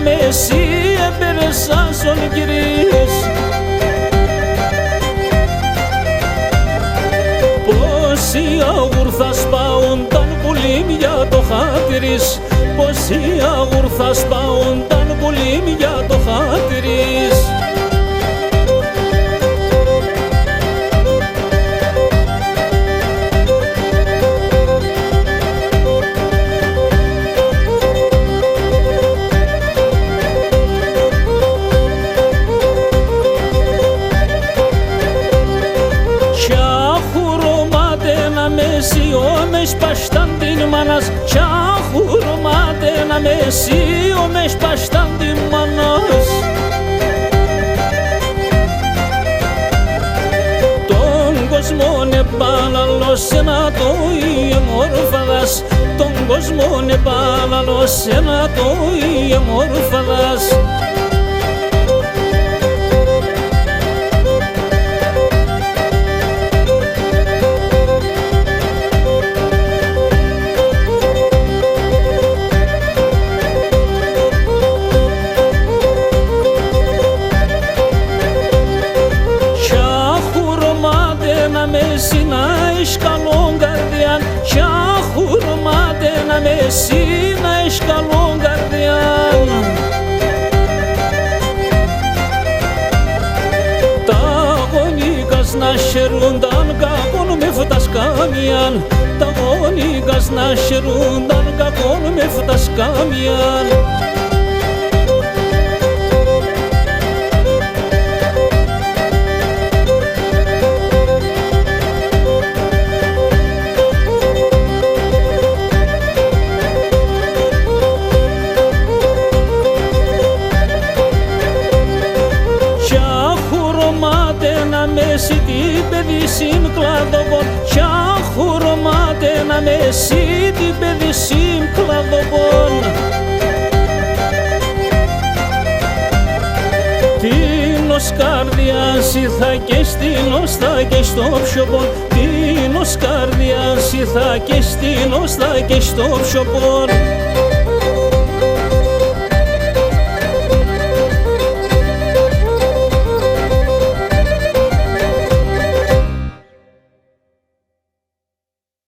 με εσύ έπαιρεσα στον κυρίς. Πόσοι αγούρθα σπάουνταν πουλίμ για το χάτηρις, πόσοι αγούρθα σπάουνταν πουλίμ για το χάτηρις. Μες πασταν την μάνας, τσαχουρωμάτε να με εσύ, μες πασταν την μάνας. Τον κόσμον επαναλώσαινα το ιεμόρφαδας, τον κόσμον επαναλώσαινα το ιεμόρφαδας. Εσύ να έχεις καλό καρδιάν. Τα γονίκας να χαιρούνταν κακόν με φτασκάμιαν, τα γονίκας να χαιρούνταν κακόν με φτασκάμιαν. Μέση την παιδισίμ κλαδοβόν, τσαχουρωμάτε να μέση την παιδισίμ κλαδοβόν. Τίνος καρδιάς ήθα και στείνος θα και στο ψιοπόν, τίνος καρδιάς ήθα και στείνος θα και στο ψιοπόν.